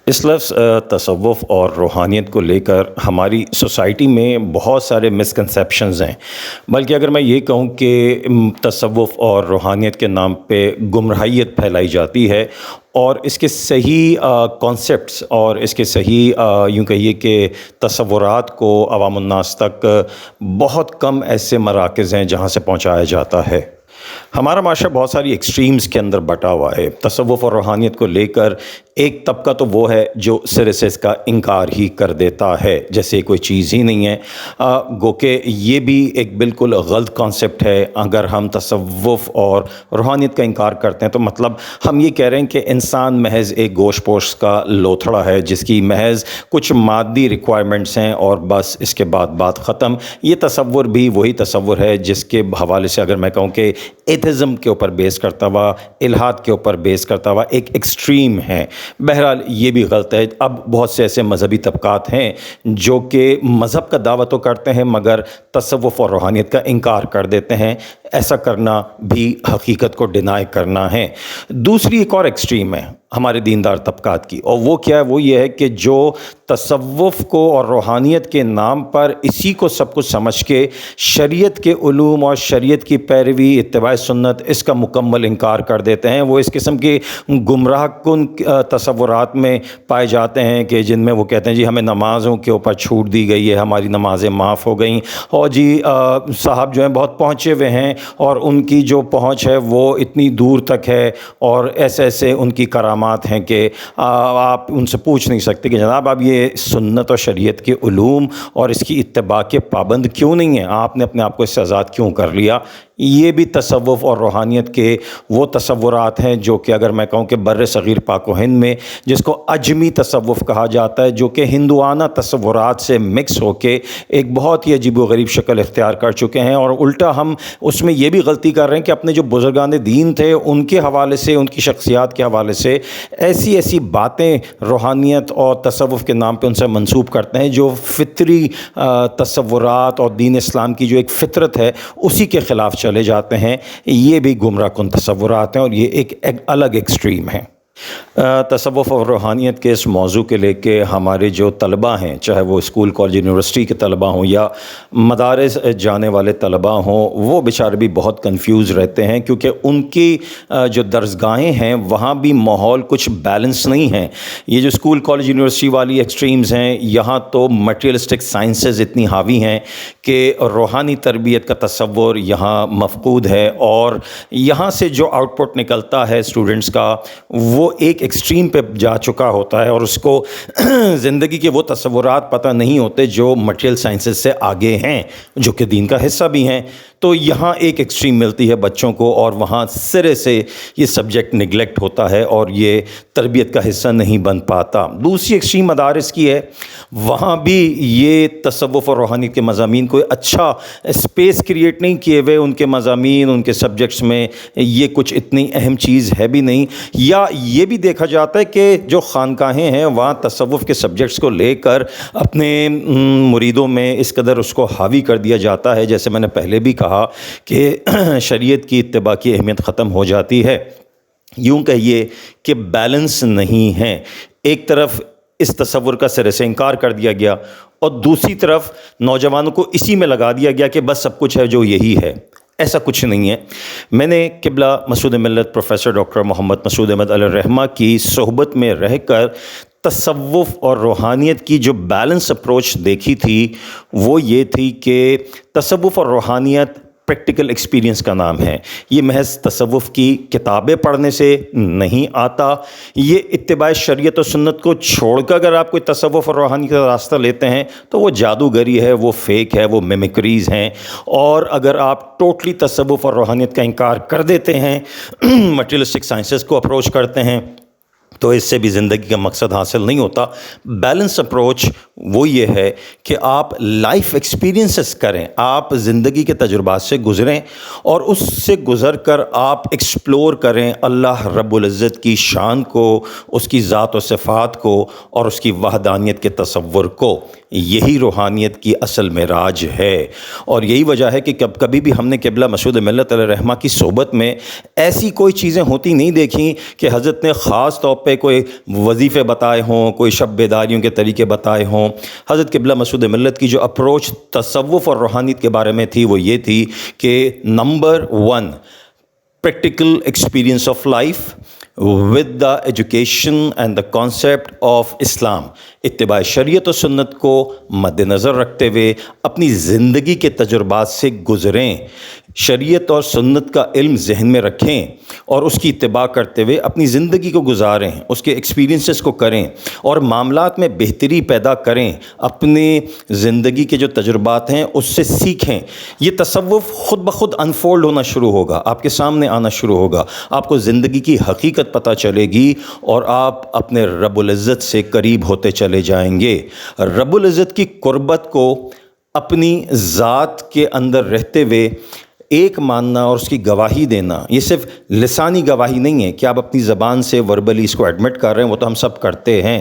اس لفظ تصوف اور روحانیت کو لے کر ہماری سوسائٹی میں بہت سارے مسکنسیپشنز ہیں، بلکہ اگر میں یہ کہوں کہ تصوف اور روحانیت کے نام پہ گمراہیت پھیلائی جاتی ہے، اور اس کے صحیح کانسیپٹس اور اس کے صحیح یوں کہیے کہ تصورات کو عوام الناس تک بہت کم ایسے مراکز ہیں جہاں سے پہنچایا جاتا ہے۔ ہمارا معاشرہ بہت ساری ایکسٹریمز کے اندر بٹا ہوا ہے۔ تصوف اور روحانیت کو لے کر ایک طبقہ تو وہ ہے جو سرے سے اس کا انکار ہی کر دیتا ہے، جیسے کوئی چیز ہی نہیں ہے، گو کہ یہ بھی ایک بالکل غلط کانسیپٹ ہے۔ اگر ہم تصوف اور روحانیت کا انکار کرتے ہیں تو مطلب ہم یہ کہہ رہے ہیں کہ انسان محض ایک گوشت پوشت کا لوتھڑا ہے جس کی محض کچھ مادی ریکوائرمنٹس ہیں اور بس اس کے بعد بات ختم۔ یہ تصور بھی وہی تصور ہے جس کے حوالے سے اگر میں کہوں کہ ایتھزم کے اوپر بیس کرتا ہوا، الہاد کے اوپر بیس کرتا ہوا ایک ایکسٹریم ہے۔ بہرحال یہ بھی غلط ہے۔ اب بہت سے ایسے مذہبی طبقات ہیں جو کہ مذہب کا دعویٰ تو کرتے ہیں مگر تصوف اور روحانیت کا انکار کر دیتے ہیں۔ ایسا کرنا بھی حقیقت کو ڈینائی کرنا ہے۔ دوسری ایک اور ایکسٹریم ہے ہمارے دیندار طبقات کی، اور وہ کیا ہے؟ وہ یہ ہے کہ جو تصوف کو اور روحانیت کے نام پر اسی کو سب کچھ سمجھ کے شریعت کے علوم اور شریعت کی پیروی، اتباع سنت، اس کا مکمل انکار کر دیتے ہیں۔ وہ اس قسم کے گمراہ کن تصورات میں پائے جاتے ہیں کہ جن میں وہ کہتے ہیں جی ہمیں نمازوں کے اوپر چھوٹ دی گئی ہے، ہماری نمازیں معاف ہو گئیں، اور جی صاحب جو ہیں بہت پہنچے ہوئے ہیں اور ان کی جو پہنچ ہے وہ اتنی دور تک ہے، اور ایسے ایسے ان کی کرامات ہیں کہ آپ ان سے پوچھ نہیں سکتے کہ جناب آپ یہ سنت اور شریعت کے علوم اور اس کی اتباع کے پابند کیوں نہیں ہیں، آپ نے اپنے آپ کو اس سے آزاد کیوں کر لیا۔ یہ بھی تصوف اور روحانیت کے وہ تصورات ہیں جو کہ اگر میں کہوں کہ بر صغیر پاک و ہند میں جس کو اجمی تصوف کہا جاتا ہے، جو کہ ہندوانہ تصورات سے مکس ہو کے ایک بہت ہی عجیب و غریب شکل اختیار کر چکے ہیں، اور الٹا ہم اس میں یہ بھی غلطی کر رہے ہیں کہ اپنے جو بزرگان دین تھے ان کے حوالے سے، ان کی شخصیات کے حوالے سے ایسی ایسی باتیں روحانیت اور تصوف کے نام پہ ان سے منسوب کرتے ہیں جو فطری تصورات اور دین اسلام کی جو ایک فطرت ہے اسی کے خلاف چلے جاتے ہیں۔ یہ بھی گمراہ کن تصورات ہیں اور یہ ایک الگ ایکسٹریم ہے۔ تصوف اور روحانیت کے اس موضوع کے لے کے ہمارے جو طلباء ہیں، چاہے وہ اسکول کالج یونیورسٹی کے طلباء ہوں یا مدارس جانے والے طلباء ہوں، وہ بیچارے بھی بہت کنفیوز رہتے ہیں کیونکہ ان کی جو درسگاہیں ہیں وہاں بھی ماحول کچھ بیلنس نہیں ہے۔ یہ جو اسکول کالج یونیورسٹی والی ایکسٹریمز ہیں، یہاں تو مٹیریلسٹک سائنسز اتنی حاوی ہیں کہ روحانی تربیت کا تصور یہاں مفقود ہے، اور یہاں سے جو آؤٹ پٹ نکلتا ہے اسٹوڈنٹس کا وہ ایک ایکسٹریم پہ جا چکا ہوتا ہے، اور اس کو زندگی کے وہ تصورات پتہ نہیں ہوتے جو مٹیریل سائنسز سے آگے ہیں، جو کہ دین کا حصہ بھی ہیں۔ تو یہاں ایک ایکسٹریم ملتی ہے بچوں کو، اور وہاں سرے سے یہ سبجیکٹ نگلیکٹ ہوتا ہے اور یہ تربیت کا حصہ نہیں بن پاتا۔ دوسری ایکسٹریم مدارس کی ہے، وہاں بھی یہ تصوف اور روحانیت کے مضامین کو اچھا اسپیس کریٹ نہیں کیے ہوئے، ان کے مضامین، ان کے سبجیکٹس میں یہ کچھ اتنی اہم چیز ہے بھی نہیں، یا یہ بھی دیکھا جاتا ہے کہ جو خانقاہیں ہیں وہاں تصوف کے سبجیکٹس کو لے کر اپنے مریدوں میں اس قدر اس کو حاوی کر دیا جاتا ہے، جیسے میں نے پہلے بھی کہا کہ شریعت کی اتباع کی اہمیت ختم ہو جاتی ہے۔ یوں کہیے کہ بیلنس نہیں ہے، ایک طرف اس تصور کا سرے سے انکار کر دیا گیا اور دوسری طرف نوجوانوں کو اسی میں لگا دیا گیا کہ بس سب کچھ ہے جو یہی ہے۔ ایسا کچھ نہیں ہے۔ میں نے قبلہ مسعود ملت پروفیسر ڈاکٹر محمد مسعود احمد علیہ الرحمہ کی صحبت میں رہ کر تصوف اور روحانیت کی جو بیلنس اپروچ دیکھی تھی وہ یہ تھی کہ تصوف اور روحانیت پریکٹیکل ایکسپیرینس کا نام ہے۔ یہ محض تصوف کی کتابیں پڑھنے سے نہیں آتا، یہ اتباع شریعت و سنت کو چھوڑ کر اگر آپ کوئی تصوف اور روحانی کا راستہ لیتے ہیں تو وہ جادوگری ہے، وہ فیک ہے، وہ میمکریز ہیں، اور اگر آپ ٹوٹلی تصوف اور روحانیت کا انکار کر دیتے ہیں، مٹیریلسٹک سائنسز کو اپروچ کرتے ہیں، تو اس سے بھی زندگی کا مقصد حاصل نہیں ہوتا۔ بیلنس اپروچ وہ یہ ہے کہ آپ لائف ایکسپیرینسز کریں، آپ زندگی کے تجربات سے گزریں، اور اس سے گزر کر آپ ایکسپلور کریں اللہ رب العزت کی شان کو، اس کی ذات و صفات کو، اور اس کی وحدانیت کے تصور کو۔ یہی روحانیت کی اصل معراج ہے، اور یہی وجہ ہے کہ کبھی بھی ہم نے قبلہ مسعود ملت علیہ الرحمہ کی صحبت میں ایسی کوئی چیزیں ہوتی نہیں دیکھیں کہ حضرت نے خاص طور پہ کوئی وظیفے بتائے ہوں، کوئی شب بیداریوں کے طریقے بتائے ہوں۔ حضرت قبلہ مسعود ملت کی جو اپروچ تصوف اور روحانیت کے بارے میں تھی وہ یہ تھی کہ number 1 practical experience of life with the education and the concept of Islam، اتباع شریعت و سنت کو مد نظر رکھتے ہوئے اپنی زندگی کے تجربات سے گزریں، شریعت اور سنت کا علم ذہن میں رکھیں اور اس کی اتباع کرتے ہوئے اپنی زندگی کو گزاریں، اس کے ایکسپیرینسز کو کریں اور معاملات میں بہتری پیدا کریں، اپنے زندگی کے جو تجربات ہیں اس سے سیکھیں۔ یہ تصوف خود بخود انفولڈ ہونا شروع ہوگا، آپ کے سامنے آنا شروع ہوگا، آپ کو زندگی کی حقیقت پتہ چلے گی اور آپ اپنے رب العزت سے قریب ہوتے چلے جائیں گے۔ رب العزت کی قربت کو اپنی ذات کے اندر رہتے ہوئے ایک ماننا اور اس کی گواہی دینا، یہ صرف لسانی گواہی نہیں ہے کہ آپ اپنی زبان سے وربلی اس کو ایڈمٹ کر رہے ہیں، وہ تو ہم سب کرتے ہیں،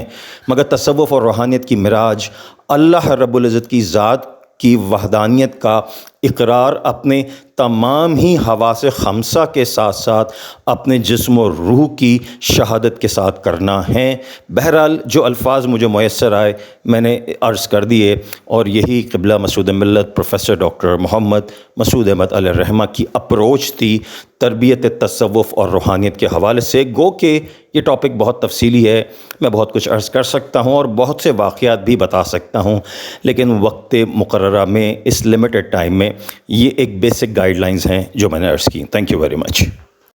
مگر تصوف اور روحانیت کی معراج اللہ رب العزت کی ذات کی وحدانیت کا اقرار اپنے تمام ہی حواس خمسہ کے ساتھ ساتھ اپنے جسم و روح کی شہادت کے ساتھ کرنا ہے۔ بہرحال جو الفاظ مجھے میسر آئے میں نے عرض کر دیے، اور یہی قبلہ مسعود ملت پروفیسر ڈاکٹر محمد مسعود احمد علیہ الرحمہ کی اپروچ تھی تربیت تصوف اور روحانیت کے حوالے سے۔ گو کہ یہ ٹاپک بہت تفصیلی ہے، میں بہت کچھ عرض کر سکتا ہوں اور بہت سے واقعات بھی بتا سکتا ہوں، لیکن وقت مقررہ میں اس لمیٹڈ ٹائم میں یہ ایک بیسک گائیڈ لائنز ہیں جو میں نے عرض کی۔ Thank you very much.